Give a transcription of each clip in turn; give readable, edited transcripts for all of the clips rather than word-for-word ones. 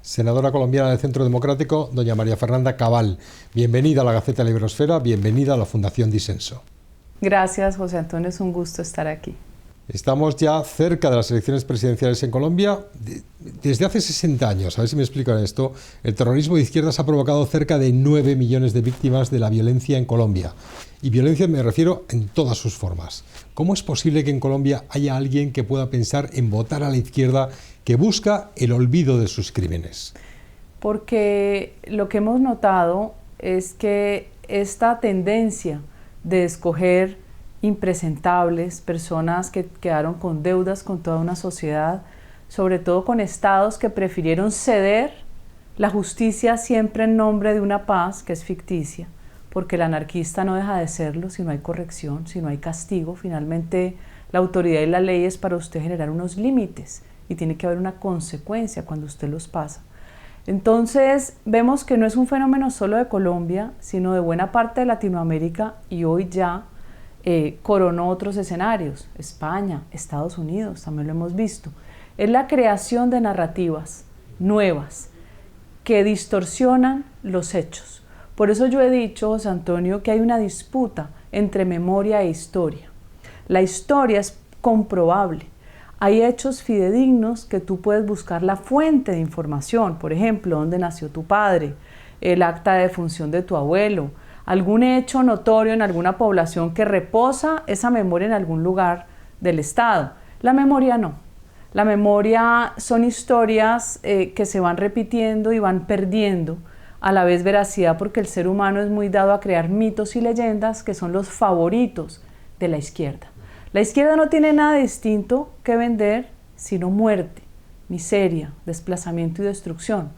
senadora colombiana del Centro Democrático, doña María Fernanda Cabal. Bienvenida a la Gaceta de la Iberosfera, bienvenida a la Fundación Disenso. Gracias, José Antonio, es un gusto estar aquí. Estamos ya cerca de las elecciones presidenciales en Colombia. Desde hace 60 años, a ver si me explican esto, el terrorismo de izquierdas ha provocado cerca de 9 millones de víctimas de la violencia en Colombia. Y violencia me refiero en todas sus formas. ¿Cómo es posible que en Colombia haya alguien que pueda pensar en votar a la izquierda que busca el olvido de sus crímenes? Porque lo que hemos notado es que esta tendencia de escoger impresentables, personas que quedaron con deudas con toda una sociedad, sobre todo con estados que prefirieron ceder la justicia siempre en nombre de una paz que es ficticia, porque el anarquista no deja de serlo si no hay corrección, si no hay castigo. Finalmente la autoridad y la ley es para usted generar unos límites y tiene que haber una consecuencia cuando usted los pasa. Entonces vemos que no es un fenómeno solo de Colombia, sino de buena parte de Latinoamérica, y hoy ya coronó otros escenarios, España, Estados Unidos, también lo hemos visto. Es la creación de narrativas nuevas que distorsionan los hechos. Por eso yo he dicho, José Antonio, que hay una disputa entre memoria e historia. La historia es comprobable. Hay hechos fidedignos que tú puedes buscar la fuente de información, por ejemplo, dónde nació tu padre, el acta de defunción de tu abuelo, algún hecho notorio en alguna población que reposa esa memoria en algún lugar del Estado. La memoria no. La memoria son historias que se van repitiendo y van perdiendo a la vez veracidad, porque el ser humano es muy dado a crear mitos y leyendas que son los favoritos de la izquierda. La izquierda no tiene nada distinto que vender sino muerte, miseria, desplazamiento y destrucción,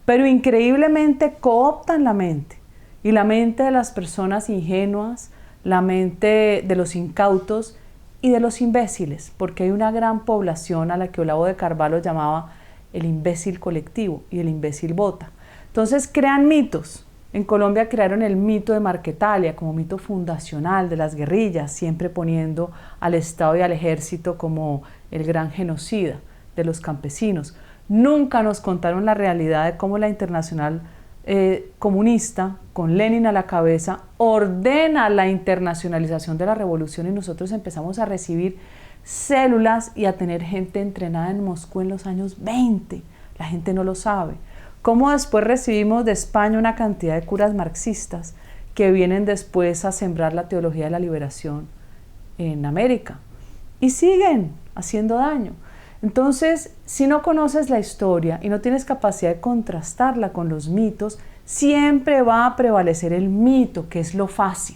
pero increíblemente cooptan la mente. Y la mente de las personas ingenuas, la mente de los incautos y de los imbéciles, porque hay una gran población a la que Olavo de Carvalho llamaba el imbécil colectivo, y el imbécil vota. Entonces crean mitos. En Colombia crearon el mito de Marquetalia como mito fundacional de las guerrillas, siempre poniendo al Estado y al ejército como el gran genocida de los campesinos. Nunca nos contaron la realidad de cómo la Internacional comunista, con Lenin a la cabeza, ordena la internacionalización de la revolución, y nosotros empezamos a recibir células y a tener gente entrenada en Moscú en los años 20. La gente no lo sabe. Cómo después recibimos de España una cantidad de curas marxistas que vienen después a sembrar la teología de la liberación en América y siguen haciendo daño. Entonces, si no conoces la historia y no tienes capacidad de contrastarla con los mitos, siempre va a prevalecer el mito, que es lo fácil,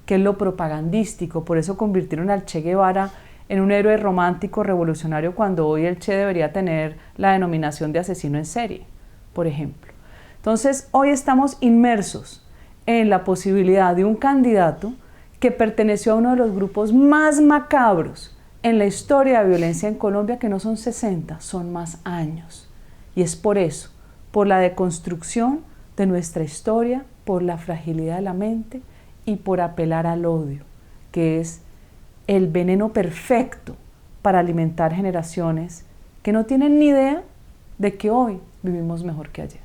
que es lo propagandístico. Por eso convirtieron al Che Guevara en un héroe romántico revolucionario, cuando hoy el Che debería tener la denominación de asesino en serie, por ejemplo. Entonces, hoy estamos inmersos en la posibilidad de un candidato que perteneció a uno de los grupos más macabros en la historia de violencia en Colombia, que no son 60, son más años. Y es por eso, por la deconstrucción de nuestra historia, por la fragilidad de la mente y por apelar al odio, que es el veneno perfecto para alimentar generaciones que no tienen ni idea de que hoy vivimos mejor que ayer.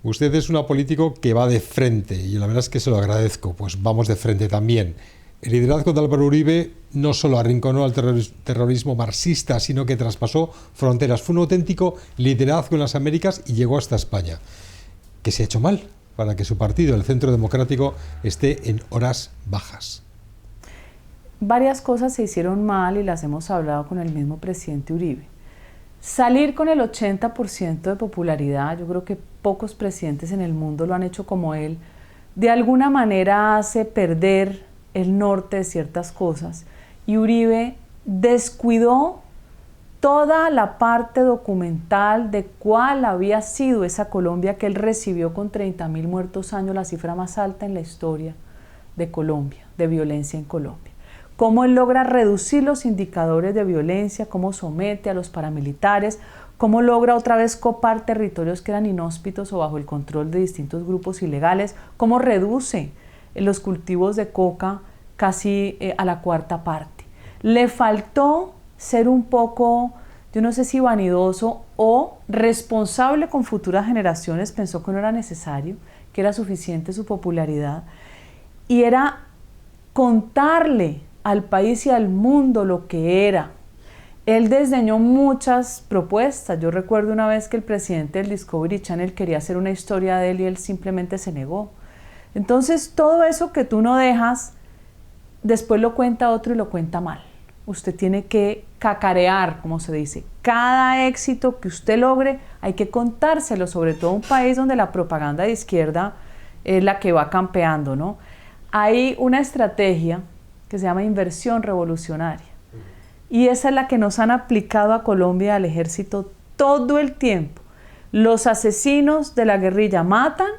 Usted es una político que va de frente, y la verdad es que se lo agradezco, pues vamos de frente también. El liderazgo de Álvaro Uribe no solo arrinconó al terrorismo marxista, sino que traspasó fronteras. Fue un auténtico liderazgo en las Américas y llegó hasta España. ¿Qué se ha hecho mal para que su partido, el Centro Democrático, esté en horas bajas? Varias cosas se hicieron mal y las hemos hablado con el mismo presidente Uribe. Salir con el 80% de popularidad, yo creo que pocos presidentes en el mundo lo han hecho como él, de alguna manera hace perder el norte de ciertas cosas, y Uribe descuidó toda la parte documental de cuál había sido esa Colombia que él recibió con 30.000 muertos años, la cifra más alta en la historia de Colombia, de violencia en Colombia. Cómo él logra reducir los indicadores de violencia, cómo somete a los paramilitares, cómo logra otra vez copar territorios que eran inhóspitos o bajo el control de distintos grupos ilegales, cómo reduce los cultivos de coca casi a la cuarta parte. Le faltó ser un poco yo no sé si vanidoso o responsable con futuras generaciones, pensó que no era necesario, que era suficiente su popularidad, y era contarle al país y al mundo lo que era. Él desdeñó muchas propuestas. Yo recuerdo una vez que el presidente del Discovery Channel quería hacer una historia de él y él simplemente se negó. Entonces, todo eso que tú no dejas, después lo cuenta otro y lo cuenta mal. Usted tiene que cacarear, como se dice. Cada éxito que usted logre hay que contárselo, sobre todo en un país donde la propaganda de izquierda es la que va campeando, ¿no? Hay una estrategia que se llama inversión revolucionaria. Y esa es la que nos han aplicado a Colombia, al ejército, todo el tiempo. Los asesinos de la guerrilla matan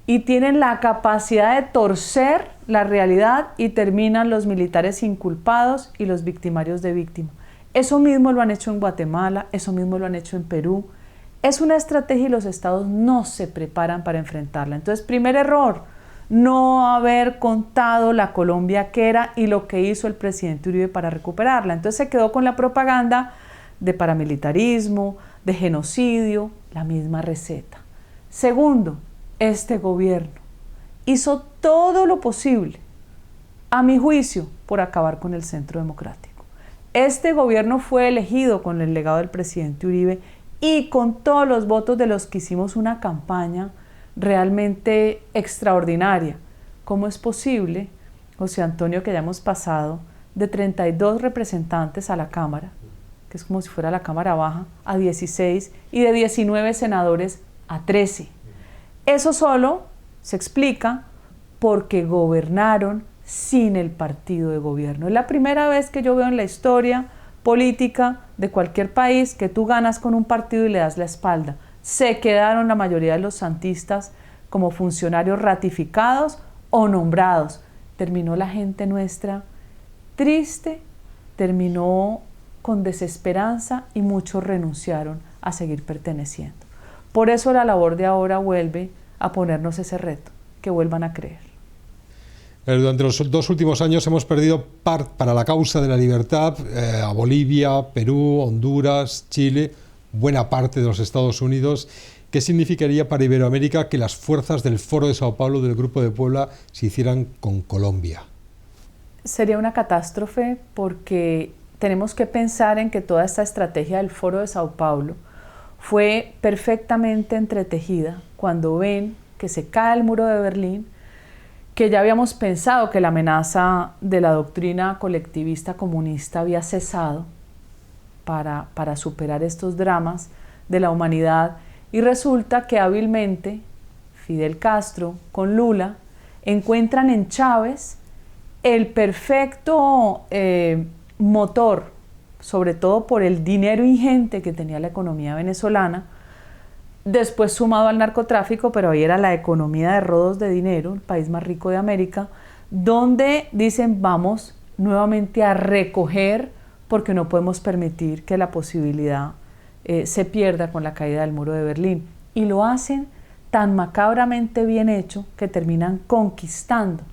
y tienen la capacidad de torcer la realidad y terminan los militares inculpados y los victimarios de víctima. Eso mismo lo han hecho en Guatemala, eso mismo lo han hecho en Perú. Es una estrategia y los estados no se preparan para enfrentarla. Entonces, primer error, no haber contado la Colombia que era y lo que hizo el presidente Uribe para recuperarla. Entonces se quedó con la propaganda de paramilitarismo, de genocidio, la misma receta. Segundo, este gobierno hizo todo lo posible, a mi juicio, por acabar con el centro democrático. Este gobierno fue elegido con el legado del presidente Uribe y con todos los votos de los que hicimos una campaña realmente extraordinaria. ¿Cómo es posible, José Antonio, que hayamos pasado de 32 representantes a la Cámara, que es como si fuera la Cámara Baja, a 16 y de 19 senadores a 13? Eso solo se explica porque gobernaron sin el partido de gobierno. Es la primera vez que yo veo en la historia política de cualquier país que tú ganas con un partido y le das la espalda. Se quedaron la mayoría de los santistas como funcionarios ratificados o nombrados. Terminó la gente nuestra triste, terminó con desesperanza y muchos renunciaron a seguir perteneciendo. Por eso la labor de ahora vuelve a ponernos ese reto, que vuelvan a creer. Durante los 2 últimos años hemos perdido para la causa de la libertad a Bolivia, Perú, Honduras, Chile, buena parte de los Estados Unidos. ¿Qué significaría para Iberoamérica que las fuerzas del Foro de Sao Paulo, del Grupo de Puebla, se hicieran con Colombia? Sería una catástrofe porque tenemos que pensar en que toda esta estrategia del Foro de Sao Paulo fue perfectamente entretejida cuando ven que se cae el muro de Berlín, que ya habíamos pensado que la amenaza de la doctrina colectivista comunista había cesado para superar estos dramas de la humanidad, y resulta que hábilmente Fidel Castro con Lula encuentran en Chávez el perfecto motor, sobre todo por el dinero ingente que tenía la economía venezolana, después sumado al narcotráfico, pero ahí era la economía de rodos de dinero, el país más rico de América, donde dicen vamos nuevamente a recoger porque no podemos permitir que la posibilidad se pierda con la caída del muro de Berlín. Y lo hacen tan macabramente bien hecho que terminan conquistando.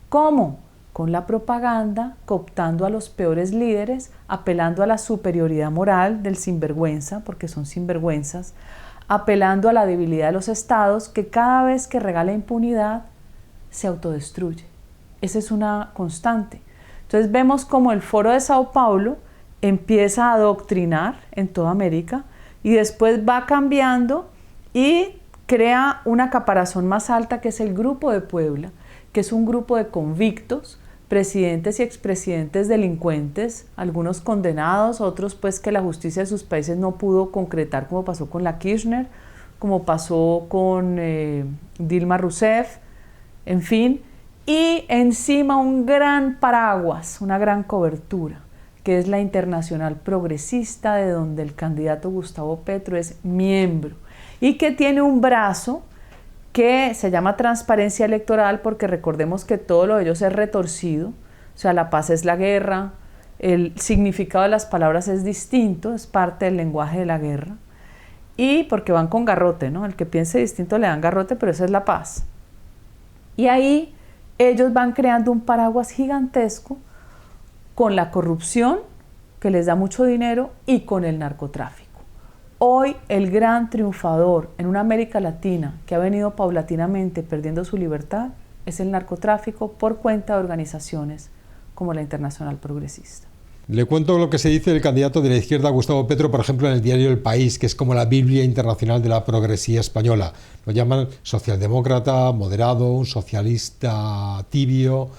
¿Cómo? Con la propaganda, cooptando a los peores líderes, apelando a la superioridad moral del sinvergüenza, porque son sinvergüenzas, apelando a la debilidad de los estados, que cada vez que regala impunidad se autodestruye. Esa es una constante. Entonces vemos como el Foro de Sao Paulo empieza a adoctrinar en toda América y después va cambiando y crea una caparazón más alta, que es el Grupo de Puebla, que es un grupo de convictos, presidentes y expresidentes delincuentes, algunos condenados, otros pues que la justicia de sus países no pudo concretar, como pasó con la Kirchner, como pasó con Dilma Rousseff, en fin, y encima un gran paraguas, una gran cobertura, que es la Internacional Progresista, de donde el candidato Gustavo Petro es miembro, y que tiene un brazo que se llama transparencia electoral, porque recordemos que todo lo de ellos es retorcido, o sea, la paz es la guerra, el significado de las palabras es distinto, es parte del lenguaje de la guerra, y porque van con garrote, ¿no? El que piense distinto le dan garrote, pero esa es la paz. Y ahí ellos van creando un paraguas gigantesco con la corrupción, que les da mucho dinero y con el narcotráfico. Hoy el gran triunfador en una América Latina que ha venido paulatinamente perdiendo su libertad es el narcotráfico por cuenta de organizaciones como la Internacional Progresista. Le cuento lo que se dice del candidato de la izquierda, Gustavo Petro, por ejemplo, en el diario El País, que es como la Biblia internacional de la progresía española. Lo llaman socialdemócrata, moderado, un socialista tibio.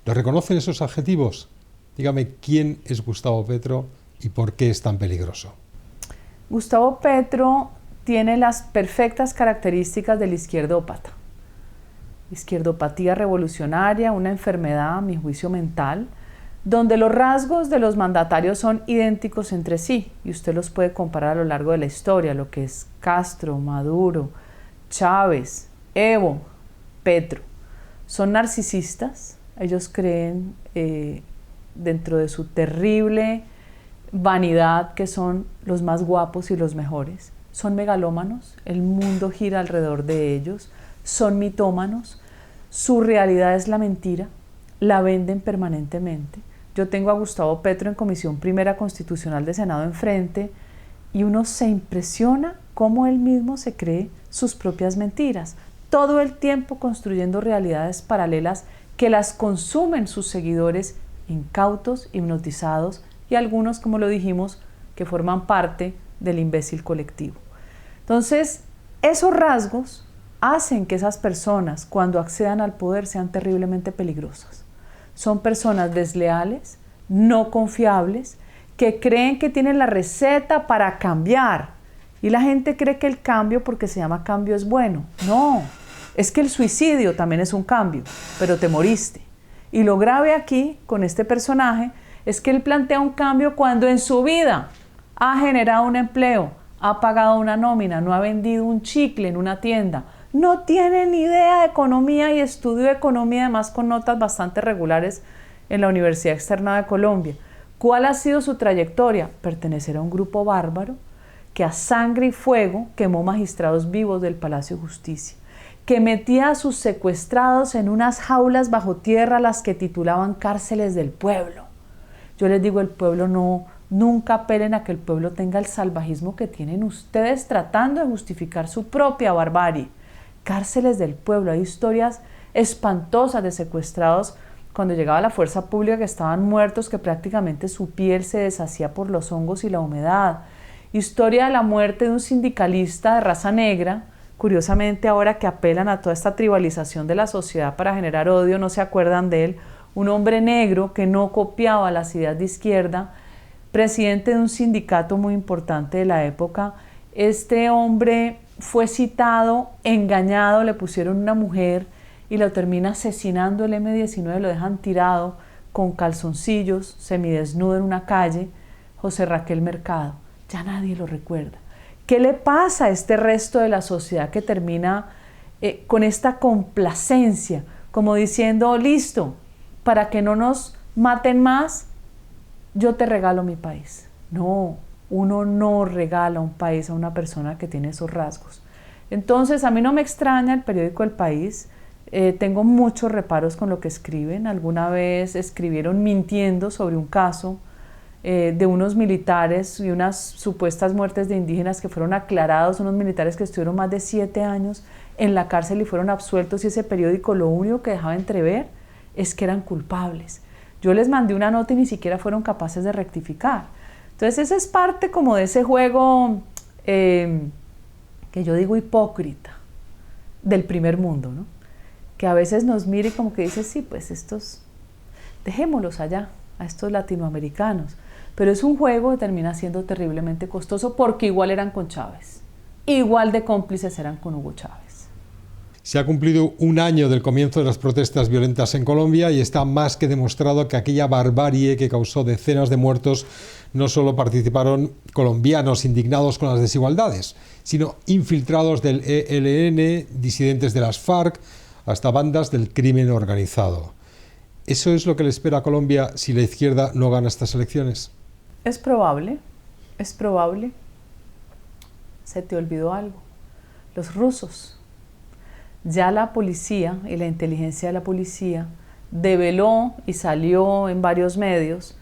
¿Lo reconocen esos adjetivos? Dígame, ¿quién es Gustavo Petro y por qué es tan peligroso? Gustavo Petro tiene las perfectas características del izquierdópata. Izquierdopatía revolucionaria, una enfermedad, a mi juicio, mental, donde los rasgos de los mandatarios son idénticos entre sí, y usted los puede comparar a lo largo de la historia, lo que es Castro, Maduro, Chávez, Evo, Petro. Son narcisistas, ellos creen dentro de su terrible vanidad que son los más guapos y los mejores. Son megalómanos, el mundo gira alrededor de ellos, son mitómanos, su realidad es la mentira, la venden permanentemente. Yo tengo a Gustavo Petro en Comisión Primera Constitucional de Senado enfrente y uno se impresiona cómo él mismo se cree sus propias mentiras, todo el tiempo construyendo realidades paralelas que las consumen sus seguidores incautos, hipnotizados y algunos, como lo dijimos, que forman parte del imbécil colectivo. Entonces, esos rasgos hacen que esas personas, cuando accedan al poder, sean terriblemente peligrosas. Son personas desleales, no confiables, que creen que tienen la receta para cambiar. Y la gente cree que el cambio, porque se llama cambio, es bueno. No, es que el suicidio también es un cambio, pero te moriste. Y lo grave aquí, con este personaje, es que él plantea un cambio cuando en su vida ha generado un empleo, ha pagado una nómina, no ha vendido un chicle en una tienda, no tiene ni idea de economía y estudió economía además con notas bastante regulares en la Universidad Externa de Colombia. ¿Cuál ha sido su trayectoria? Pertenecer a un grupo bárbaro que a sangre y fuego quemó magistrados vivos del Palacio de Justicia, que metía a sus secuestrados en unas jaulas bajo tierra, las que titulaban cárceles del pueblo. Yo les digo, el pueblo no, nunca apelen a que el pueblo tenga el salvajismo que tienen ustedes tratando de justificar su propia barbarie. Cárceles del pueblo, hay historias espantosas de secuestrados cuando llegaba la fuerza pública que estaban muertos, que prácticamente su piel se deshacía por los hongos y la humedad. Historia de la muerte de un sindicalista de raza negra, curiosamente ahora que apelan a toda esta tribalización de la sociedad para generar odio, no se acuerdan de él, un hombre negro que no copiaba las ideas de izquierda, presidente de un sindicato muy importante de la época. Este hombre fue citado, engañado, le pusieron una mujer y lo termina asesinando el M-19, lo dejan tirado con calzoncillos, semidesnudo en una calle, José Raquel Mercado. Ya nadie lo recuerda. ¿Qué le pasa a este resto de la sociedad que termina con esta complacencia, como diciendo, listo, para que no nos maten más, yo te regalo mi país? No, uno no regala un país a una persona que tiene esos rasgos. Entonces, a mí no me extraña el periódico El País. Tengo muchos reparos con lo que escriben. Alguna vez escribieron mintiendo sobre un caso de unos militares y unas supuestas muertes de indígenas que fueron aclarados, unos militares que estuvieron más de 7 años en la cárcel y fueron absueltos, y ese periódico lo único que dejaba entrever es que eran culpables. Yo les mandé una nota y ni siquiera fueron capaces de rectificar. Entonces esa es parte como de ese juego que yo digo hipócrita del primer mundo, ¿no? Que a veces nos mire como que dice, sí, pues estos, dejémoslos allá, a estos latinoamericanos. Pero es un juego que termina siendo terriblemente costoso porque igual eran con Chávez, igual de cómplices eran con Hugo Chávez. Se ha cumplido un año del comienzo de las protestas violentas en Colombia y está más que demostrado que aquella barbarie que causó decenas de muertos no solo participaron colombianos indignados con las desigualdades, sino infiltrados del ELN, disidentes de las FARC, hasta bandas del crimen organizado. ¿Eso es lo que le espera a Colombia si la izquierda no gana estas elecciones? Es probable, es probable. Se te olvidó algo. Los rusos. Ya la policía y la inteligencia de la policía develó y salió en varios medios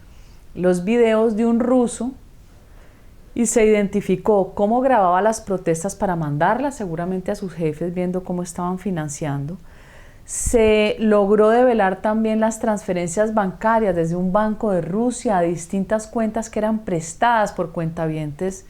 los videos de un ruso y se identificó cómo grababa las protestas para mandarlas seguramente a sus jefes, viendo cómo estaban financiando. Se logró develar también las transferencias bancarias desde un banco de Rusia a distintas cuentas que eran prestadas por cuentavientes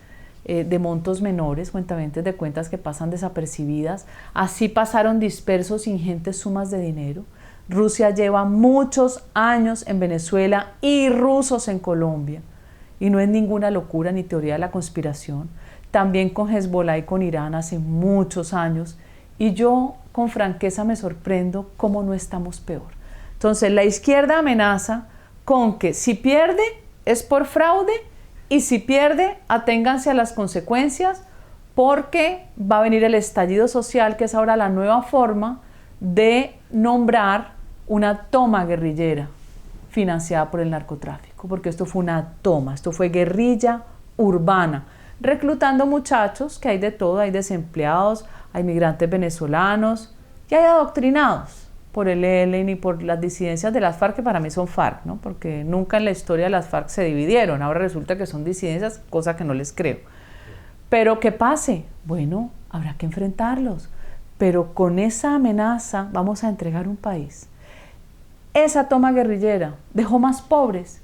de montos menores, cuentavientes de cuentas que pasan desapercibidas. Así pasaron dispersos ingentes sumas de dinero. Rusia lleva muchos años en Venezuela y rusos en Colombia. Y no es ninguna locura ni teoría de la conspiración. También con Hezbollah y con Irán hace muchos años. Y yo con franqueza me sorprendo cómo no estamos peor. Entonces la izquierda amenaza con que si pierde es por fraude y si pierde aténganse a las consecuencias porque va a venir el estallido social, que es ahora la nueva forma de nombrar una toma guerrillera financiada por el narcotráfico, porque esto fue una toma, esto fue guerrilla urbana, reclutando muchachos, que hay de todo, hay desempleados, hay migrantes venezolanos y hay adoctrinados por el ELN y por las disidencias de las FARC, que para mí son FARC, ¿no? Porque nunca en la historia las FARC se dividieron, ahora resulta que son disidencias, cosa que no les creo. Pero ¿qué pase? Bueno, habrá que enfrentarlos, pero con esa amenaza vamos a entregar un país. Esa toma guerrillera dejó más pobres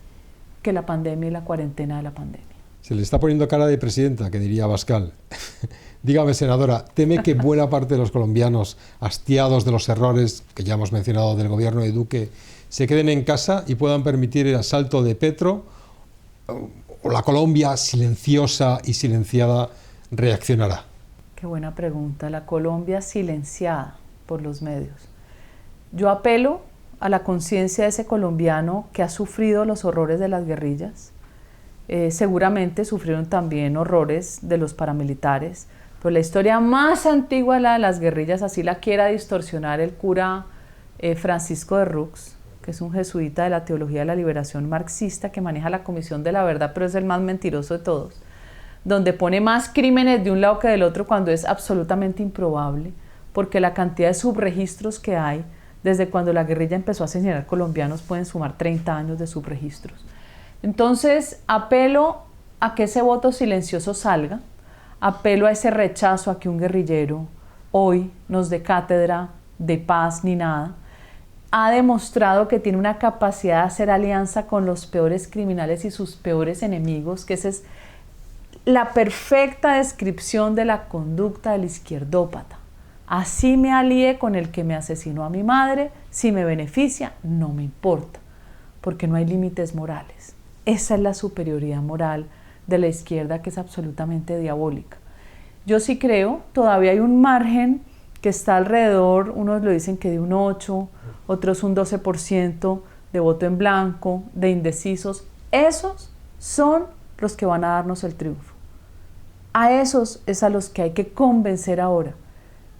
que la pandemia y la cuarentena de la pandemia. Se le está poniendo cara de presidenta, que diría Abascal. Dígame, senadora, ¿teme que buena parte de los colombianos, hastiados de los errores que ya hemos mencionado del gobierno de Duque, se queden en casa y puedan permitir el asalto de Petro? ¿O la Colombia silenciosa y silenciada reaccionará? Qué buena pregunta. La Colombia silenciada por los medios. Yo apelo a la conciencia de ese colombiano que ha sufrido los horrores de las guerrillas. Seguramente sufrieron también horrores de los paramilitares, pero la historia más antigua es la de las guerrillas, así la quiera distorsionar el cura Francisco de Rux, que es un jesuita de la teología de la liberación marxista que maneja la Comisión de la Verdad, pero es el más mentiroso de todos, donde pone más crímenes de un lado que del otro cuando es absolutamente improbable, porque la cantidad de subregistros que hay desde cuando la guerrilla empezó a asesinar colombianos pueden sumar 30 años de subregistros. Entonces, apelo a que ese voto silencioso salga, apelo a ese rechazo a que un guerrillero hoy nos dé cátedra de paz ni nada. Ha demostrado que tiene una capacidad de hacer alianza con los peores criminales y sus peores enemigos, que esa es la perfecta descripción de la conducta del izquierdópata. Así me alíe con el que me asesinó a mi madre, si me beneficia, no me importa, porque no hay límites morales. Esa es la superioridad moral de la izquierda, que es absolutamente diabólica. Yo sí creo, todavía hay un margen que está alrededor, unos lo dicen que de un 8%, otros un 12% de voto en blanco, de indecisos. Esos son los que van a darnos el triunfo. A esos es a los que hay que convencer ahora.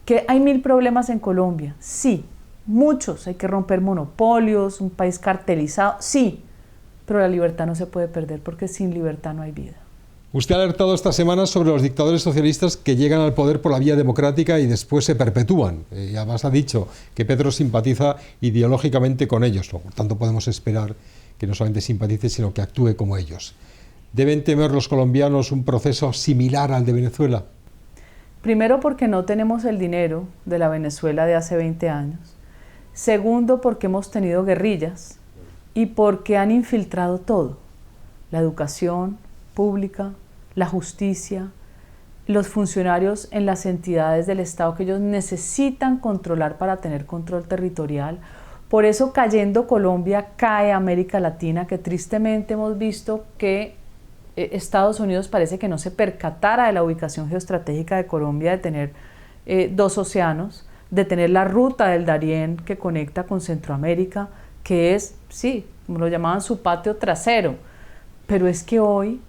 Que hay 1000 problemas en Colombia, sí, muchos, hay que romper monopolios, un país cartelizado, sí, pero la libertad no se puede perder porque sin libertad no hay vida. Usted ha alertado esta semana sobre los dictadores socialistas que llegan al poder por la vía democrática y después se perpetúan. Y además ha dicho que Petro simpatiza ideológicamente con ellos, por tanto podemos esperar que no solamente simpatice, sino que actúe como ellos. ¿Deben temer los colombianos un proceso similar al de Venezuela? Primero, porque no tenemos el dinero de la Venezuela de hace 20 años. Segundo, porque hemos tenido guerrillas y porque han infiltrado todo. La educación pública, la justicia, los funcionarios en las entidades del Estado que ellos necesitan controlar para tener control territorial. Por eso, cayendo Colombia, cae América Latina, que tristemente hemos visto que Estados Unidos parece que no se percatara de la ubicación geoestratégica de Colombia, de tener 2 océanos, de tener la ruta del Darién que conecta con Centroamérica, que es, sí, como lo llamaban, su patio trasero. Pero es que hoy,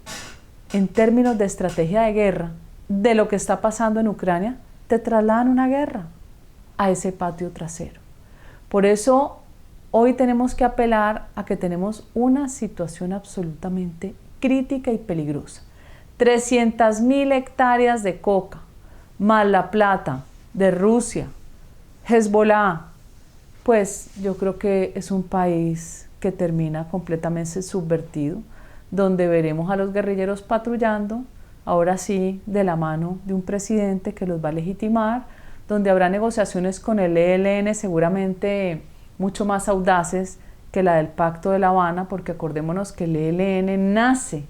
en términos de estrategia de guerra, de lo que está pasando en Ucrania, te trasladan una guerra a ese patio trasero. Por eso, hoy tenemos que apelar a que tenemos una situación absolutamente crítica y peligrosa. 300.000 hectáreas de coca, más la plata de Rusia, Hezbollah, pues yo creo que es un país que termina completamente subvertido. donde veremos a los guerrilleros patrullando, ahora sí, de la mano de un presidente que los va a legitimar, donde habrá negociaciones con el ELN seguramente mucho más audaces que la del Pacto de La Habana, porque acordémonos que el ELN nace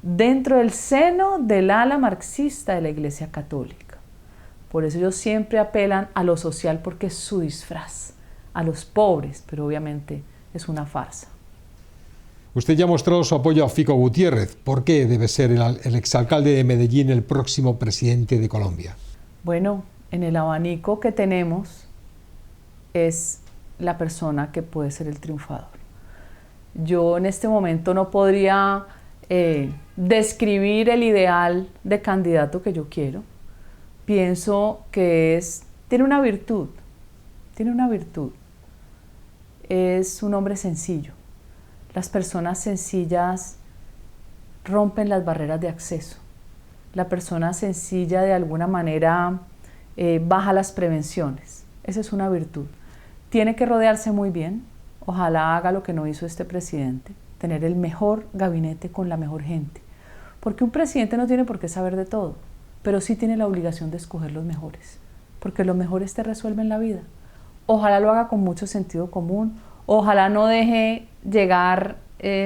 dentro del seno del ala marxista de la Iglesia Católica. Por eso ellos siempre apelan a lo social porque es su disfraz, a los pobres, pero obviamente es una farsa. Usted ya ha mostrado su apoyo a Fico Gutiérrez. ¿Por qué debe ser el exalcalde de Medellín el próximo presidente de Colombia? Bueno, en el abanico que tenemos es la persona que puede ser el triunfador. Yo en este momento no podría describir el ideal de candidato que yo quiero. Pienso que tiene una virtud. Es un hombre sencillo. Las personas sencillas rompen las barreras de acceso. La persona sencilla de alguna manera baja las prevenciones. Esa es una virtud. Tiene que rodearse muy bien. Ojalá haga lo que no hizo este presidente, tener el mejor gabinete con la mejor gente. Porque un presidente no tiene por qué saber de todo, pero sí tiene la obligación de escoger los mejores, porque los mejores te resuelven la vida. Ojalá lo haga con mucho sentido común, ojalá no deje llegar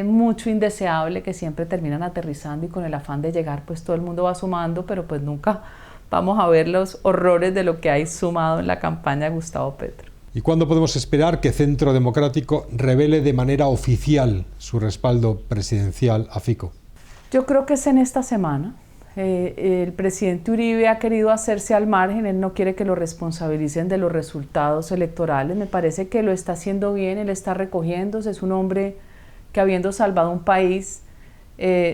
mucho indeseable que siempre terminan aterrizando y con el afán de llegar pues todo el mundo va sumando, pero pues nunca vamos a ver los horrores de lo que hay sumado en la campaña de Gustavo Petro. ¿Y cuándo podemos esperar que Centro Democrático revele de manera oficial su respaldo presidencial a Fico? Yo creo que es en esta semana. El presidente Uribe ha querido hacerse al margen, él no quiere que lo responsabilicen de los resultados electorales, me parece que lo está haciendo bien, él está recogiéndose, es un hombre que habiendo salvado un país,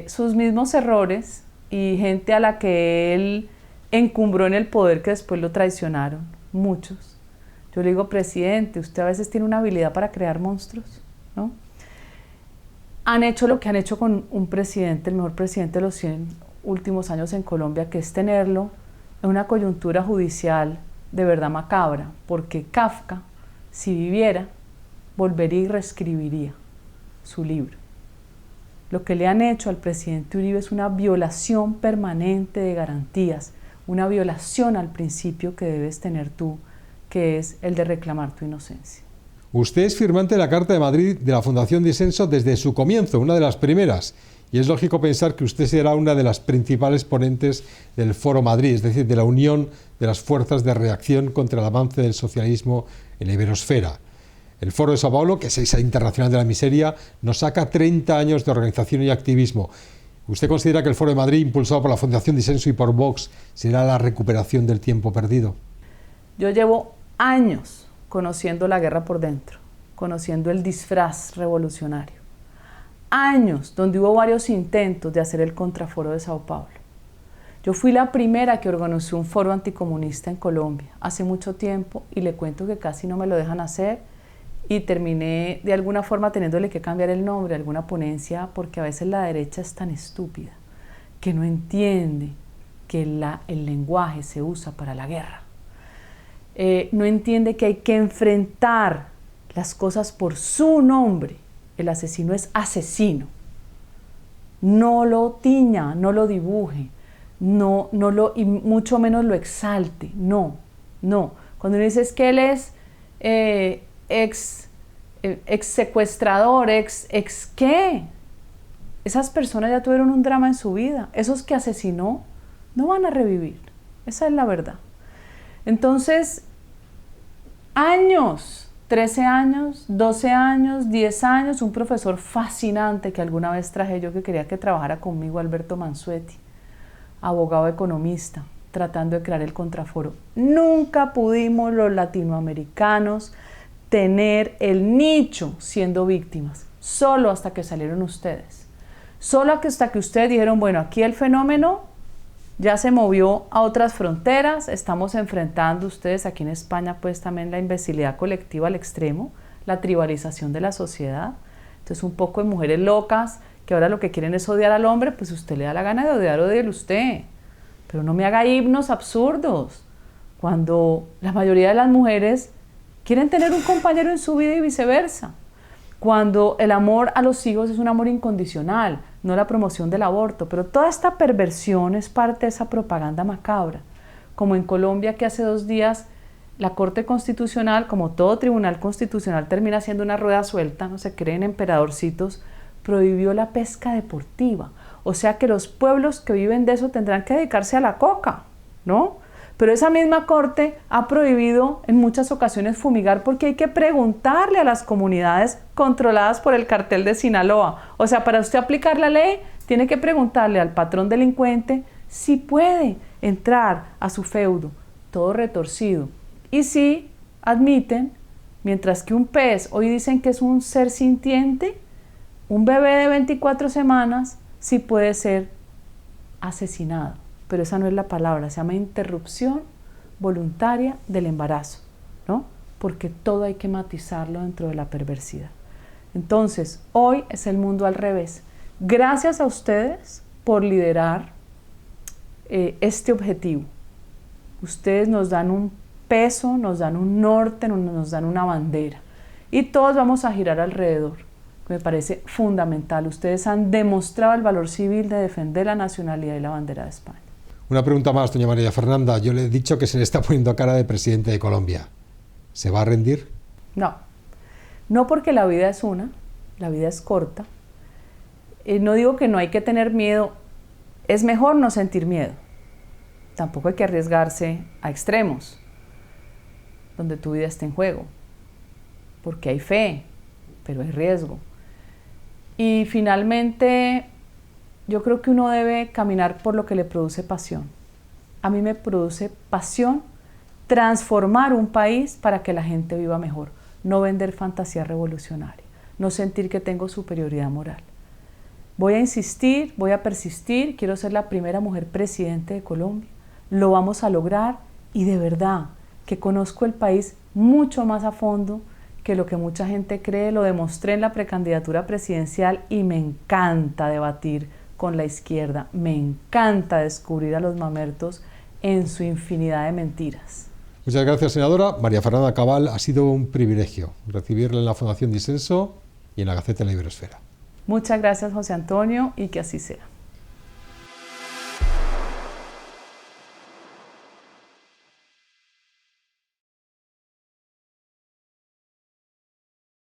sus mismos errores y gente a la que él encumbró en el poder que después lo traicionaron, muchos. Yo le digo, presidente, usted a veces tiene una habilidad para crear monstruos, ¿no? Han hecho lo que han hecho con un presidente, el mejor presidente de los 100 últimos años en Colombia, que es tenerlo en una coyuntura judicial de verdad macabra, porque Kafka, si viviera, volvería y reescribiría su libro. Lo que le han hecho al presidente Uribe es una violación permanente de garantías, una violación al principio que debes tener tú, que es el de reclamar tu inocencia. Usted es firmante de la Carta de Madrid de la Fundación Disenso desde su comienzo, una de las primeras, y es lógico pensar que usted será una de las principales ponentes del Foro Madrid, es decir, de la unión de las fuerzas de reacción contra el avance del socialismo en la iberosfera. El Foro de Sao Paulo, que es esa internacional de la miseria, nos saca 30 años de organización y activismo. ¿Usted considera que el Foro de Madrid, impulsado por la Fundación Disenso y por Vox, será la recuperación del tiempo perdido? Yo llevo años conociendo la guerra por dentro, conociendo el disfraz revolucionario. Años donde hubo varios intentos de hacer el contraforo de Sao Paulo. Yo fui la primera que organizó un foro anticomunista en Colombia hace mucho tiempo y le cuento que casi no me lo dejan hacer y terminé de alguna forma teniéndole que cambiar el nombre a alguna ponencia porque a veces la derecha es tan estúpida que no entiende que el lenguaje se usa para la guerra. No entiende que hay que enfrentar las cosas por su nombre. El asesino es asesino. No lo tiña, no lo dibuje, y mucho menos lo exalte. No. Cuando uno dice es que él es ex secuestrador, ¿qué? Esas personas ya tuvieron un drama en su vida. Esos que asesinó no van a revivir. Esa es la verdad. Entonces, años, 13 años, 12 años, 10 años, un profesor fascinante que alguna vez traje yo que quería que trabajara conmigo, Alberto Mansuetti, abogado economista, tratando de crear el contraforo. Nunca pudimos los latinoamericanos tener el nicho siendo víctimas, solo hasta que salieron ustedes. Solo hasta que ustedes dijeron, bueno, aquí el fenómeno ya se movió a otras fronteras, estamos enfrentando ustedes aquí en España pues también la imbecilidad colectiva al extremo, la tribalización de la sociedad. Entonces un poco de mujeres locas que ahora lo que quieren es odiar al hombre, pues usted le da la gana de odiar, odíelo usted. Pero no me haga himnos absurdos, cuando la mayoría de las mujeres quieren tener un compañero en su vida y viceversa. cuando el amor a los hijos es un amor incondicional, no la promoción del aborto. Pero toda esta perversión es parte de esa propaganda macabra, como en Colombia, que hace 2 días la Corte Constitucional, como todo tribunal constitucional, termina siendo una rueda suelta, no se creen emperadorcitos, prohibió la pesca deportiva. O sea que los pueblos que viven de eso tendrán que dedicarse a la coca, ¿no? Pero esa misma Corte ha prohibido en muchas ocasiones fumigar, porque hay que preguntarle a las comunidades controladas por el cartel de Sinaloa. O sea, para usted aplicar la ley, tiene que preguntarle al patrón delincuente si puede entrar a su feudo, todo retorcido. Y si admiten, mientras que un pez, hoy dicen que es un ser sintiente, un bebé de 24 semanas, sí puede ser asesinado. Pero esa no es la palabra, se llama interrupción voluntaria del embarazo, ¿no? Porque todo hay que matizarlo dentro de la perversidad. Entonces, hoy es el mundo al revés. Gracias a ustedes por liderar este objetivo. Ustedes nos dan un peso, nos dan un norte, nos dan una bandera. Y todos vamos a girar alrededor. Me parece fundamental. Ustedes han demostrado el valor civil de defender la nacionalidad y la bandera de España. Una pregunta más, doña María Fernanda. Yo le he dicho que se le está poniendo cara de presidente de Colombia. ¿Se va a rendir? No. No, porque la vida es una, la vida es corta. No digo que no hay que tener miedo. Es mejor no sentir miedo. Tampoco hay que arriesgarse a extremos, donde tu vida esté en juego. Porque hay fe, pero hay riesgo. Y finalmente, yo creo que uno debe caminar por lo que le produce pasión. A mí me produce pasión transformar un país para que la gente viva mejor, no vender fantasía revolucionaria, no sentir que tengo superioridad moral. Voy a insistir, voy a persistir, quiero ser la primera mujer presidente de Colombia, lo vamos a lograr y de verdad que conozco el país mucho más a fondo que lo que mucha gente cree. Lo demostré en la precandidatura presidencial y me encanta debatir con la izquierda, me encanta descubrir a los mamertos en su infinidad de mentiras. Muchas gracias, senadora. María Fernanda Cabal, ha sido un privilegio recibirla en la Fundación Disenso y en la Gaceta de la Iberosfera. Muchas gracias, José Antonio, y que así sea.